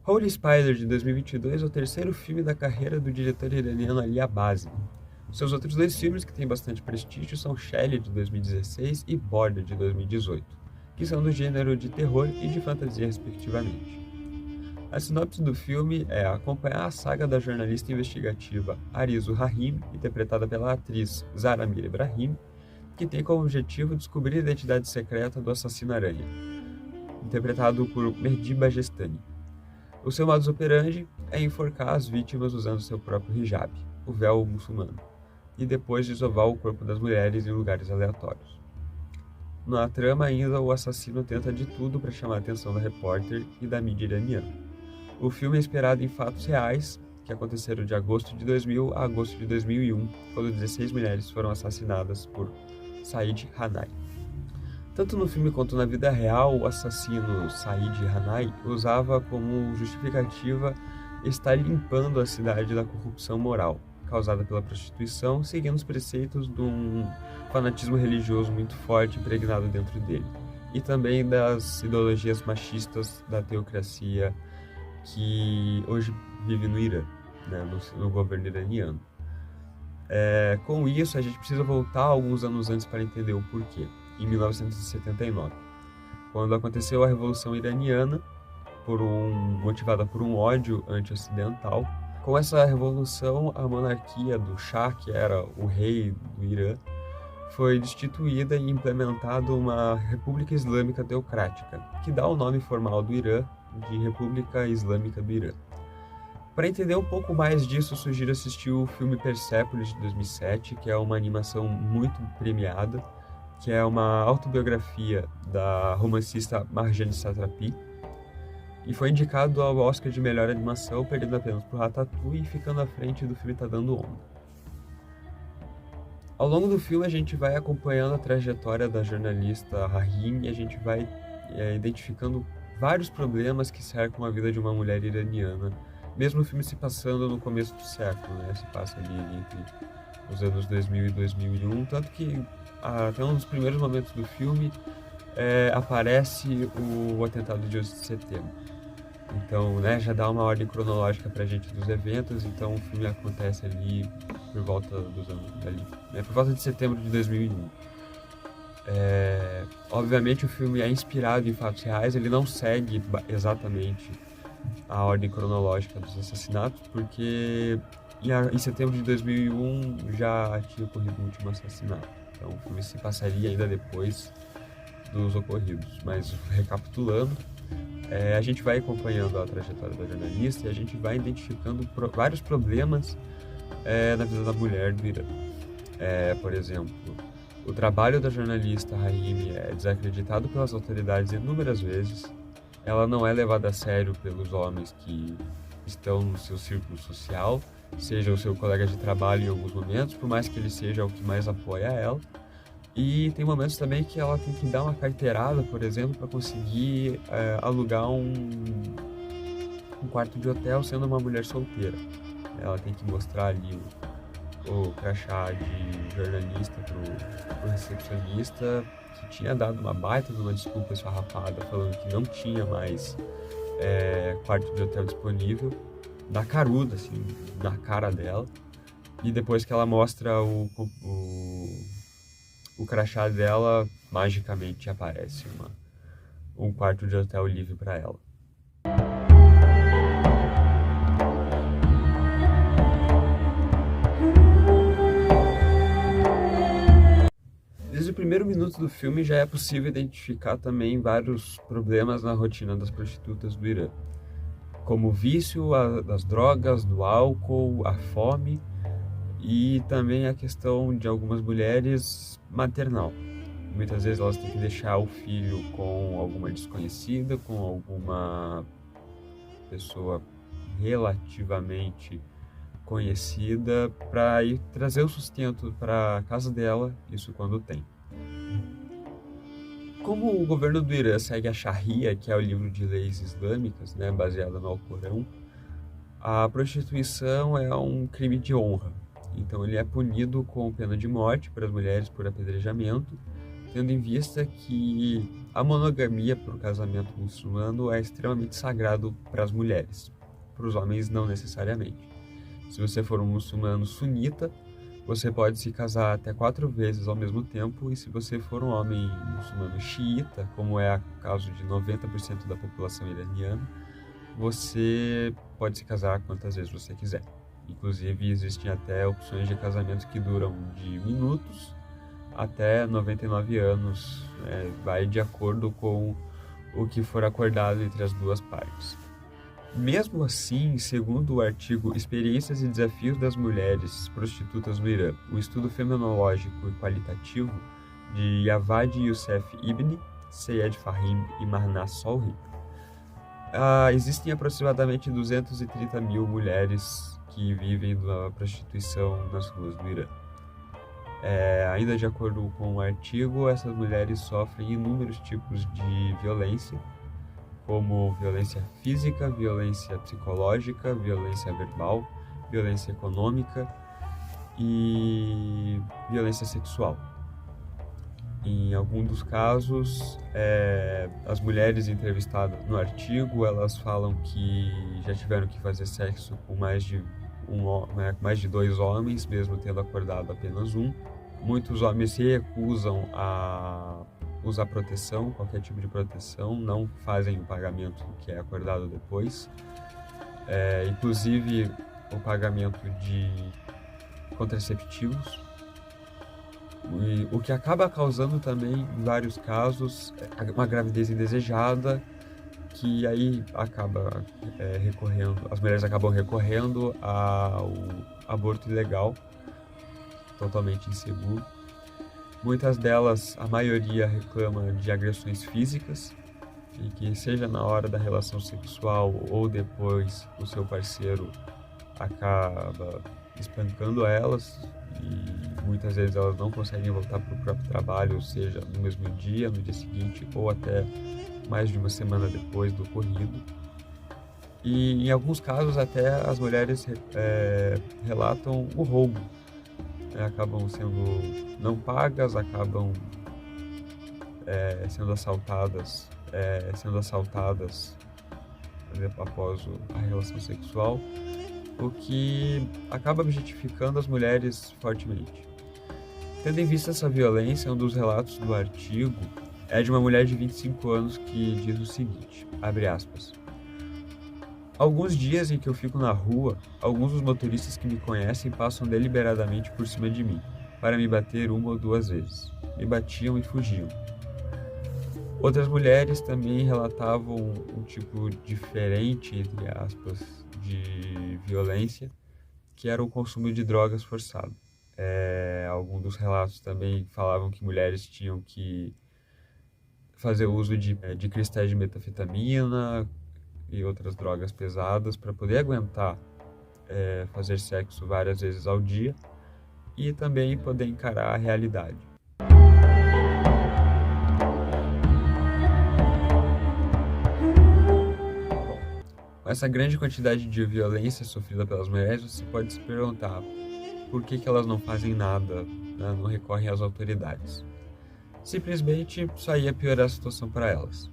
Holy Spider, de 2022, é o terceiro filme da carreira do diretor iraniano Ali Abazi. Seus outros dois filmes, que têm bastante prestígio, são Shelley, de 2016, e Border, de 2018, que são do gênero de terror e de fantasia, respectivamente. A sinopse do filme é acompanhar a saga da jornalista investigativa Arizu Rahim, interpretada pela atriz Zara Mir Ibrahim, que tem como objetivo descobrir a identidade secreta do assassino aranha, interpretado por Mehdi Bagestani. O seu modus operandi é enforcar as vítimas usando seu próprio hijab, o véu muçulmano, e depois desovar o corpo das mulheres em lugares aleatórios. Na trama ainda, o assassino tenta de tudo para chamar a atenção da repórter e da mídia iraniana. O filme é inspirado em fatos reais que aconteceram de agosto de 2000 a agosto de 2001, quando 16 mulheres foram assassinadas por Said Hanai. Tanto no filme quanto na vida real, o assassino Said Hanai usava como justificativa estar limpando a cidade da corrupção moral causada pela prostituição, seguindo os preceitos de um fanatismo religioso muito forte impregnado dentro dele, e também das ideologias machistas da teocracia que hoje vive no Irã, né, no governo iraniano. Com isso, a gente precisa voltar alguns anos antes para entender o porquê. Em 1979, quando aconteceu a Revolução Iraniana, motivada por um ódio anti-ocidental. Com essa revolução, a monarquia do Shah, que era o rei do Irã, foi destituída e implementada uma República Islâmica Teocrática, que dá o nome formal do Irã de República Islâmica do Irã. Para entender um pouco mais disso, sugiro assistir o filme Persepolis, de 2007, que é uma animação muito premiada, que é uma autobiografia da romancista Marjane Satrapi, e foi indicado ao Oscar de melhor animação, perdendo apenas por Ratatouille e ficando à frente do filme Tá Dando Onda. Ao longo do filme a gente vai acompanhando a trajetória da jornalista Rahim e a gente vai identificando vários problemas que cercam a vida de uma mulher iraniana, mesmo o filme se passando no começo do século, né? Se passa ali entre os anos 2000 e 2001, tanto que até um dos primeiros momentos do filme aparece o atentado de 11 de setembro. Então, né, já dá uma ordem cronológica pra gente dos eventos, então o filme acontece ali por volta dos anos por volta de setembro de 2001. Obviamente o filme é inspirado em fatos reais, ele não segue exatamente a ordem cronológica dos assassinatos, porque em setembro de 2001 já tinha ocorrido o último assassinato. Então o filme se passaria ainda depois dos ocorridos. Mas recapitulando, a gente vai acompanhando a trajetória da jornalista e a gente vai identificando vários problemas na vida da mulher do Irã. Por exemplo, o trabalho da jornalista Rahim é desacreditado pelas autoridades inúmeras vezes. Ela não é levada a sério pelos homens que estão no seu círculo social, seja o seu colega de trabalho em alguns momentos, por mais que ele seja o que mais apoia ela. E tem momentos também que ela tem que dar uma carteirada, por exemplo, para conseguir alugar um quarto de hotel sendo uma mulher solteira. Ela tem que mostrar ali o crachá de jornalista pro recepcionista, que tinha dado uma baita de uma desculpa esfarrapada, falando que não tinha mais quarto de hotel disponível, na caruda, assim, na cara dela. E depois que ela mostra o crachá dela, magicamente aparece um quarto de hotel livre para ela. Desde o primeiro minuto do filme já é possível identificar também vários problemas na rotina das prostitutas do Irã, como o vício das drogas, do álcool, a fome e também a questão de algumas mulheres maternal. Muitas vezes elas têm que deixar o filho com alguma desconhecida, com alguma pessoa relativamente conhecida, para ir trazer o sustento para a casa dela, isso quando tem. Como o governo do Irã segue a Sharia, que é o livro de leis islâmicas, né, baseado no Alcorão, a prostituição é um crime de honra. Então ele é punido com pena de morte para as mulheres por apedrejamento, tendo em vista que A monogamia para o casamento muçulmano é extremamente sagrado para as mulheres, para os homens não necessariamente. Se você for um muçulmano sunita, você pode se casar até 4 vezes ao mesmo tempo, e se você for um homem muçulmano xiita, como é o caso de 90% da população iraniana, você pode se casar quantas vezes você quiser. Inclusive, existem até opções de casamento que duram de minutos até 99 anos, vai de acordo com o que for acordado entre as duas partes. Mesmo assim, segundo o artigo Experiências e Desafios das Mulheres Prostitutas no Irã, o estudo fenomenológico e qualitativo de Yavad Youssef Ibn, Seyed Fahim e Marnaz Solhi, existem aproximadamente 230 mil mulheres que vivem da prostituição nas ruas do Irã. Ainda de acordo com o artigo, essas mulheres sofrem inúmeros tipos de violência, como violência física, violência psicológica, violência verbal, violência econômica e violência sexual. Em alguns dos casos, as mulheres entrevistadas no artigo, elas falam que já tiveram que fazer sexo com mais de 2 homens, mesmo tendo acordado apenas um. Muitos homens se recusam a usar proteção, qualquer tipo de proteção, não fazem o pagamento que é acordado depois. Inclusive o pagamento de contraceptivos, o que acaba causando também, em vários casos, uma gravidez indesejada, que aí acaba as mulheres acabam recorrendo ao aborto ilegal, totalmente inseguro. Muitas delas, a maioria, reclama de agressões físicas, e que seja na hora da relação sexual ou depois, o seu parceiro acaba espancando elas, e muitas vezes elas não conseguem voltar para o próprio trabalho, ou seja, no mesmo dia, no dia seguinte, ou até mais de uma semana depois do ocorrido. E em alguns casos até as mulheres relatam o roubo. Acabam sendo não pagas, acabam sendo assaltadas após a relação sexual, o que acaba objetificando as mulheres fortemente. Tendo em vista essa violência, um dos relatos do artigo é de uma mulher de 25 anos que diz o seguinte, abre aspas: "Alguns dias em que eu fico na rua, alguns dos motoristas que me conhecem passam deliberadamente por cima de mim, para me bater 1 ou 2 vezes. Me batiam e fugiam." Outras mulheres também relatavam um tipo diferente, entre aspas, de violência, que era o consumo de drogas forçado. Alguns dos relatos também falavam que mulheres tinham que fazer uso de cristais de metanfetamina e outras drogas pesadas para poder aguentar fazer sexo várias vezes ao dia e também poder encarar a realidade. Com essa grande quantidade de violência sofrida pelas mulheres, você pode se perguntar por que elas não fazem nada, né? Não recorrem às autoridades. Simplesmente só ia piorar a situação para elas.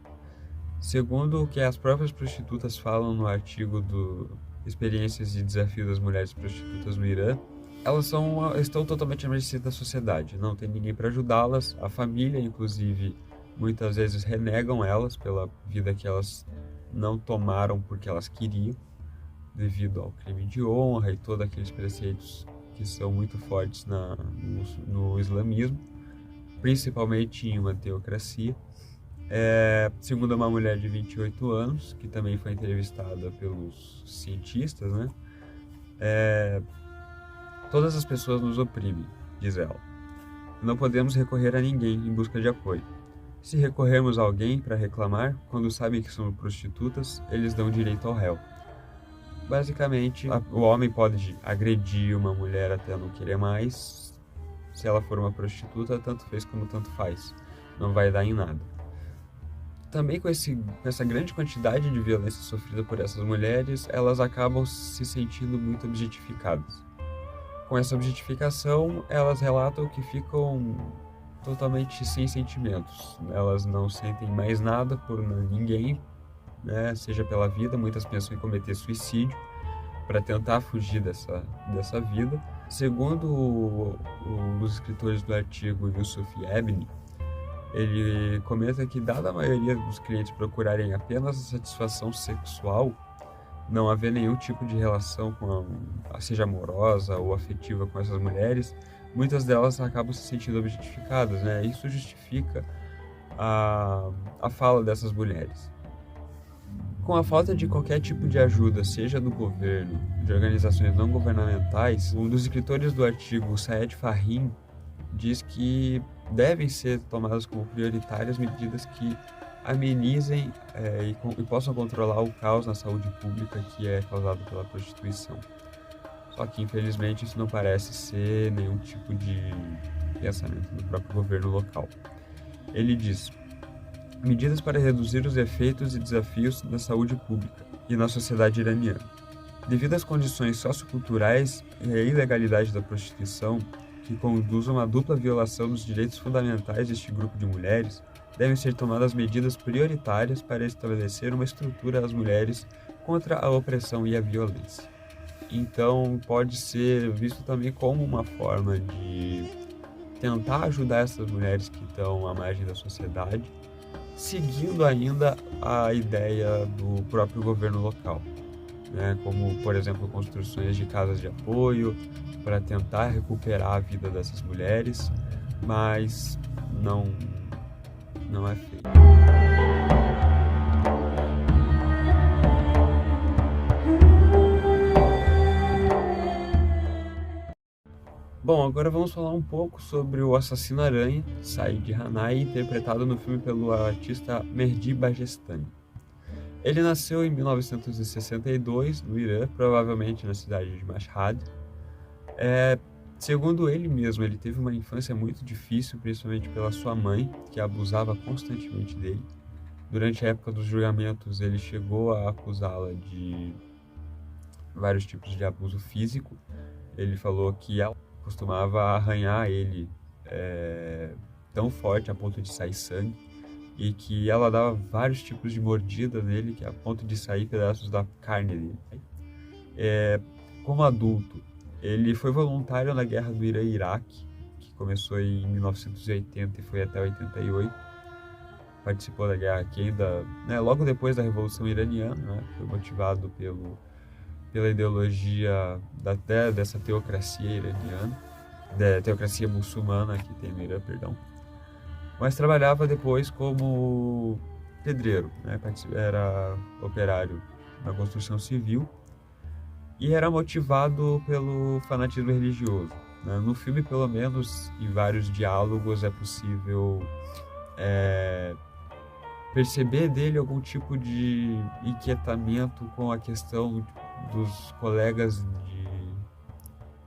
Segundo o que as próprias prostitutas falam no artigo do Experiências e Desafios das Mulheres Prostitutas no Irã, elas estão totalmente à mercê da sociedade, não tem ninguém para ajudá-las, a família, inclusive, muitas vezes renegam elas pela vida que elas não tomaram porque elas queriam, devido ao crime de honra e todos aqueles preceitos que são muito fortes no islamismo, principalmente em uma teocracia. Segundo uma mulher de 28 anos, que também foi entrevistada pelos cientistas, né? Todas as pessoas nos oprimem, diz ela. Não podemos recorrer a ninguém em busca de apoio. Se recorrermos a alguém para reclamar, quando sabem que somos prostitutas, eles dão direito ao réu. Basicamente, o homem pode agredir uma mulher até não querer mais. Se ela for uma prostituta, tanto fez como tanto faz. Não vai dar em nada. Também com essa grande quantidade de violência sofrida por essas mulheres, elas acabam se sentindo muito objetificadas. Com essa objetificação, elas relatam que ficam totalmente sem sentimentos. Elas não sentem mais nada por ninguém, né? Seja pela vida, muitas pensam em cometer suicídio para tentar fugir dessa vida. Segundo um dos escritores do artigo, Yusuf Ebni, ele comenta que, dada a maioria dos clientes procurarem apenas a satisfação sexual, não haver nenhum tipo de relação seja amorosa ou afetiva com essas mulheres, muitas delas acabam se sentindo objetificadas, né? Isso justifica a fala dessas mulheres. Com a falta de qualquer tipo de ajuda, seja do governo, de organizações não governamentais, um dos escritores do artigo, Saed Fahim, diz que devem ser tomadas como prioritárias medidas que amenizem e possam controlar o caos na saúde pública que é causado pela prostituição. Só que, infelizmente, isso não parece ser nenhum tipo de pensamento do próprio governo local. Ele diz: medidas para reduzir os efeitos e desafios da saúde pública e na sociedade iraniana. Devido às condições socioculturais e à ilegalidade da prostituição, que conduzam a uma dupla violação dos direitos fundamentais deste grupo de mulheres, devem ser tomadas medidas prioritárias para estabelecer uma estrutura às mulheres contra a opressão e a violência. Então, pode ser visto também como uma forma de tentar ajudar essas mulheres que estão à margem da sociedade, seguindo ainda a ideia do próprio governo local, né? Como, por exemplo, construções de casas de apoio para tentar recuperar a vida dessas mulheres, mas não é feito. Bom, agora vamos falar um pouco sobre o Assassino-Aranha, Said Hanai, interpretado no filme pelo artista Mehdi Bajestani. Ele nasceu em 1962, no Irã, provavelmente na cidade de Mashhad. Segundo ele mesmo, ele teve uma infância muito difícil, principalmente pela sua mãe, que abusava constantemente dele. Durante a época dos julgamentos, ele chegou a acusá-la de vários tipos de abuso físico. Ele falou que ela costumava arranhar ele tão forte a ponto de sair sangue, e que ela dava vários tipos de mordida nele, que a ponto de sair pedaços da carne dele. Como adulto, ele foi voluntário na Guerra do Irã e Iraque, que começou em 1980 e foi até 88. Participou da guerra que ainda, logo depois da Revolução Iraniana, né, foi motivado pela ideologia dessa teocracia iraniana, da teocracia muçulmana que tem no Irã, perdão. Mas trabalhava depois como pedreiro, né, era operário na construção civil e era motivado pelo fanatismo religioso, né? No filme, pelo menos, em vários diálogos, é possível perceber dele algum tipo de inquietamento com a questão dos colegas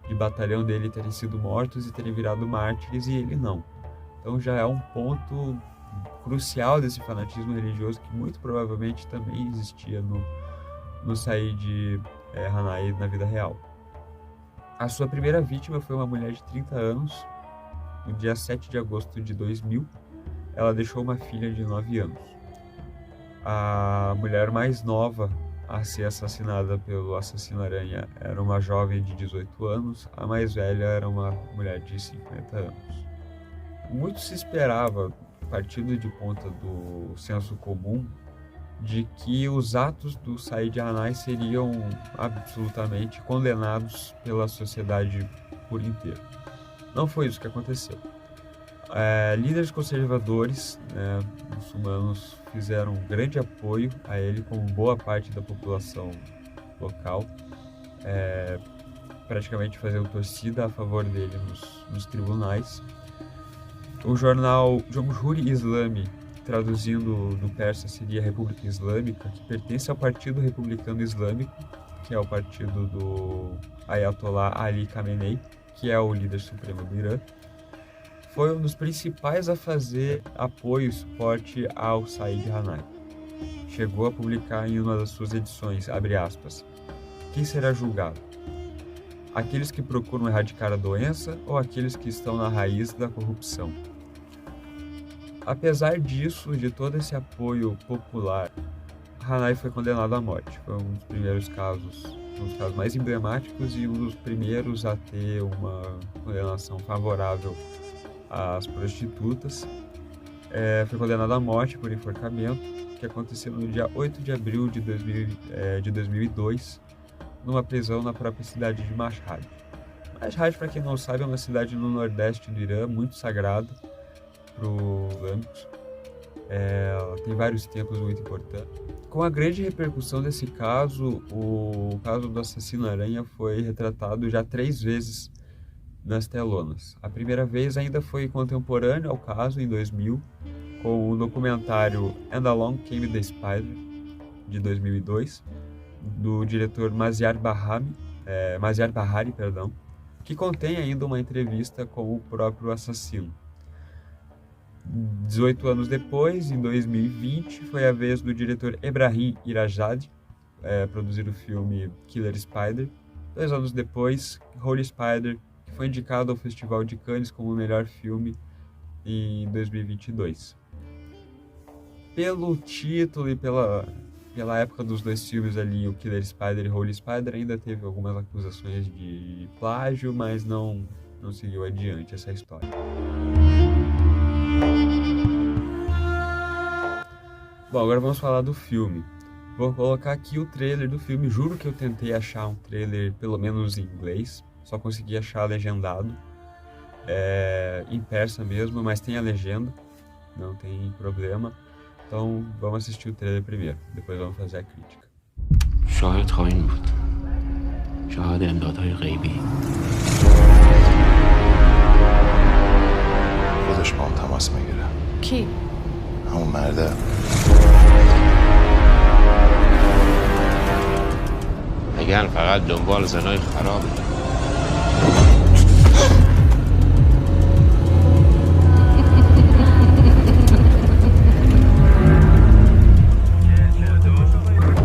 de batalhão dele terem sido mortos e terem virado mártires, e ele não. Então já é um ponto crucial desse fanatismo religioso que muito provavelmente também existia no Said Hanai na vida real. A sua primeira vítima foi uma mulher de 30 anos. No dia 7 de agosto de 2000, ela deixou uma filha de 9 anos. A mulher mais nova a ser assassinada pelo Assassino-Aranha era uma jovem de 18 anos, a mais velha era uma mulher de 50 anos. Muito se esperava, partindo de ponta do senso comum, de que os atos do Said Hanai seriam absolutamente condenados pela sociedade por inteiro. Não foi isso que aconteceu. Líderes conservadores muçulmanos fizeram um grande apoio a ele, como boa parte da população local, praticamente fazendo torcida a favor dele nos tribunais. O jornal Jomhuri Islami, traduzindo do persa, seria República Islâmica, que pertence ao Partido Republicano Islâmico, que é o partido do Ayatollah Ali Khamenei, que é o líder supremo do Irã, foi um dos principais a fazer apoio e suporte ao Said Hanai. Chegou a publicar em uma das suas edições, abre aspas, quem será julgado? Aqueles que procuram erradicar a doença ou aqueles que estão na raiz da corrupção? Apesar disso, de todo esse apoio popular, Hanai foi condenado à morte. Foi um dos primeiros casos, um dos casos mais emblemáticos e um dos primeiros a ter uma condenação favorável às prostitutas. Foi condenado à morte por enforcamento, que aconteceu no dia 8 de abril de 2002, numa prisão na própria cidade de Mashhad. Mashhad, para quem não sabe, é uma cidade no nordeste do Irã, muito sagrada para os islâmicos. Ela tem vários templos muito importantes. Com a grande repercussão desse caso, o caso do assassino-aranha foi retratado já 3 vezes nas telonas. A primeira vez ainda foi contemporâneo ao caso, em 2000, com o documentário And Along Came the Spider, de 2002, do diretor Maziar Bahari, que contém ainda uma entrevista com o próprio assassino. 18 anos depois, em 2020, foi a vez do diretor Ebrahim Irajad produzir o filme Killer Spider. 2 anos depois, Holy Spider, que foi indicado ao Festival de Cannes como o melhor filme em 2022. Pelo título e pela época dos 2 filmes ali, o Killer Spider e Holy Spider, ainda teve algumas acusações de plágio, mas não seguiu adiante essa história. Bom, agora vamos falar do filme. Vou colocar aqui o trailer do filme. Juro que eu tentei achar um trailer pelo menos em inglês, só consegui achar legendado, em persa mesmo, mas tem a legenda, não tem problema. Então vamos assistir o trailer primeiro, depois vamos fazer a crítica. شاهد خواهیم بود. شاهد امدادهای غیبی. خودش با هم تماس میگیره. کی؟ همون مرده. میگن فقط دنبال زنای خرابه.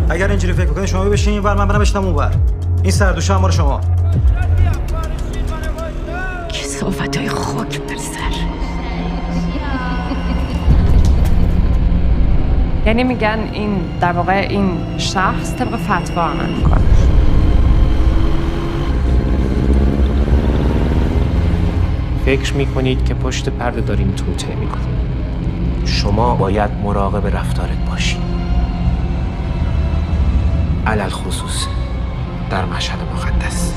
اگر اینجوری فکر میکنید شما بشین اینور من برم بشینم اونور. این سردوشه هم مال شما. کثافتای خاک بر سر. یعنی میگن این در واقع این شخص طبق فتوا عمل میکنه. فکر میکنید که پشت پرده داریم توطئه میکنیم. شما باید مراقب رفتارت باشی. علل خصوص در مشهد مقدس.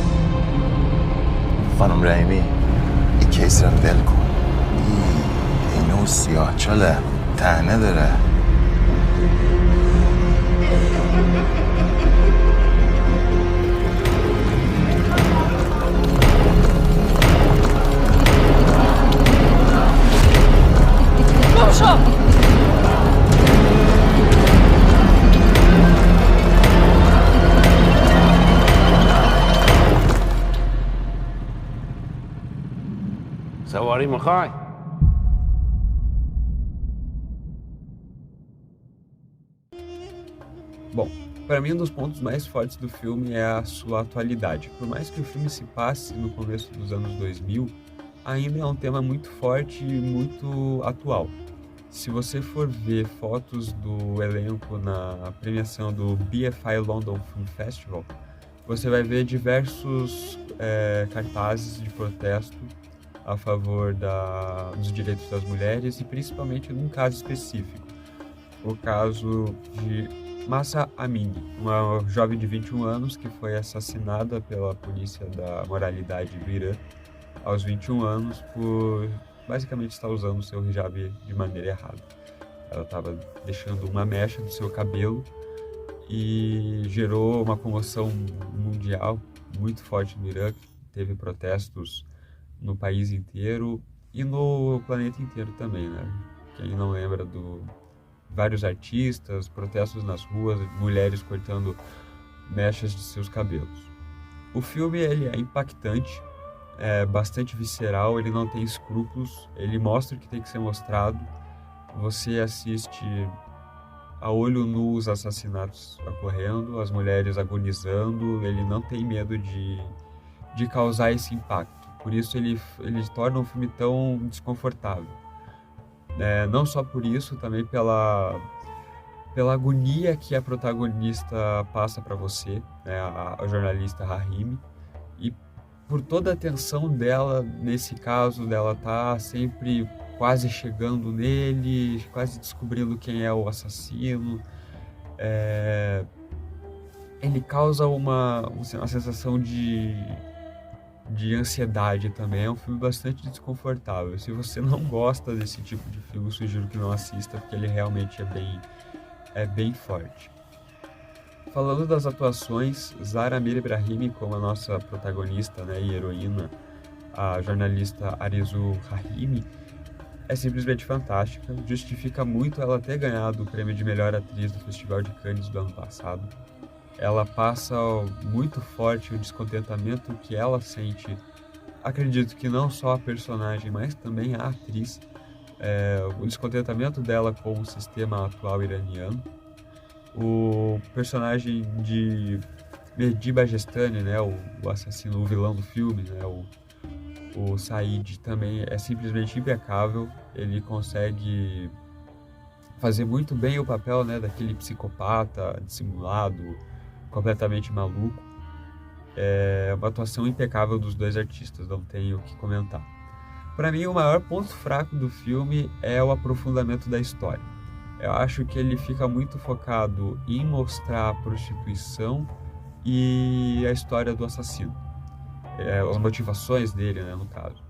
خانم رحیمی این کیس رو ول کن. این نوع سیاه چاله تهنه داره. باشو سواری میخوای؟ Bom, para mim um dos pontos mais fortes do filme é a sua atualidade. Por mais que o filme se passe no começo dos anos 2000, ainda é um tema muito forte e muito atual. Se você for ver fotos do elenco na premiação do BFI London Film Festival, você vai ver diversos cartazes de protesto a favor dos direitos das mulheres e principalmente num caso específico, o caso de Mahsa Amini, uma jovem de 21 anos que foi assassinada pela polícia da moralidade do Irã aos 21 anos por basicamente estar usando o seu hijab de maneira errada. Ela estava deixando uma mecha do seu cabelo e gerou uma comoção mundial muito forte no Irã, teve protestos no país inteiro e no planeta inteiro também, né? Quem não lembra vários artistas, protestos nas ruas, mulheres cortando mechas de seus cabelos. O filme ele é impactante, é bastante visceral, ele não tem escrúpulos, ele mostra o que tem que ser mostrado. Você assiste a olho nu os assassinatos ocorrendo, as mulheres agonizando, ele não tem medo de causar esse impacto. Por isso ele torna um filme tão desconfortável. Não só por isso, também pela agonia que a protagonista passa para você, né, a jornalista Rahimi, e por toda a tensão dela, nesse caso, dela tá sempre quase chegando nele, quase descobrindo quem é o assassino. Ele causa uma sensação de ansiedade também. É um filme bastante desconfortável. Se você não gosta desse tipo de filme, eu sugiro que não assista, porque ele realmente é bem forte. Falando das atuações, Zahra Amir Ebrahimi como a nossa protagonista, né, e heroína, a jornalista Arezou Rahimi, é simplesmente fantástica. Justifica muito ela ter ganhado o prêmio de melhor atriz do Festival de Cannes do ano passado. Ela passa muito forte o descontentamento que ela sente. Acredito que não só a personagem, mas também a atriz. O descontentamento dela com o sistema atual iraniano. O personagem de Mehdi Bajestani, né, o assassino, o vilão do filme, né, o Said, também é simplesmente impecável. Ele consegue fazer muito bem o papel, né, daquele psicopata dissimulado, completamente maluco. É uma atuação impecável dos dois artistas, não tenho o que comentar. Para mim, o maior ponto fraco do filme é o aprofundamento da história. Eu acho que ele fica muito focado em mostrar a prostituição e a história do assassino. As motivações dele, né, no caso.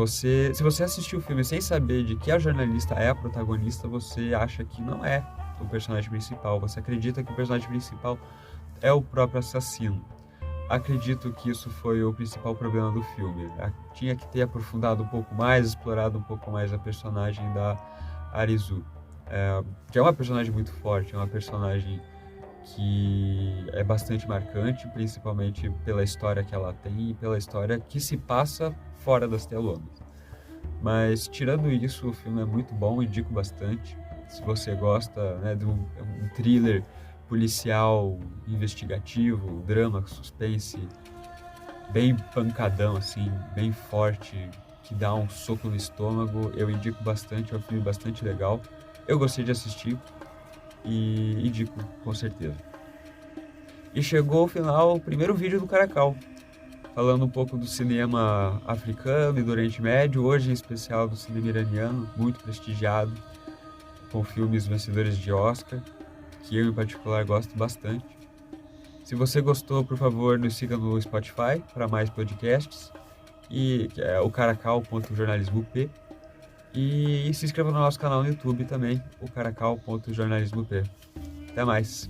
Se você assistir o filme sem saber de que a jornalista é a protagonista, você acha que não é o personagem principal. Você acredita que o personagem principal é o próprio assassino. Acredito que isso foi o principal problema do filme. Tinha que ter aprofundado um pouco mais, explorado um pouco mais a personagem da Arezou. Que é uma personagem muito forte, é uma personagem que é bastante marcante, principalmente pela história que ela tem e pela história que se passa fora das telonas. Mas, tirando isso, o filme é muito bom, indico bastante. Se você gosta, né, de um thriller policial, investigativo, drama, suspense, bem pancadão, assim, bem forte, que dá um soco no estômago, eu indico bastante, é um filme bastante legal. Eu gostei de assistir e indico com certeza. E chegou ao final o primeiro vídeo do Caracal, falando um pouco do cinema africano e do Oriente Médio, hoje em especial do cinema iraniano, muito prestigiado, com filmes vencedores de Oscar, que eu em particular gosto bastante. Se você gostou, por favor, nos siga no Spotify para mais podcasts, e o caracal.jornalismop, e se inscreva no nosso canal no YouTube também, o caracal.jornalismop. Até mais!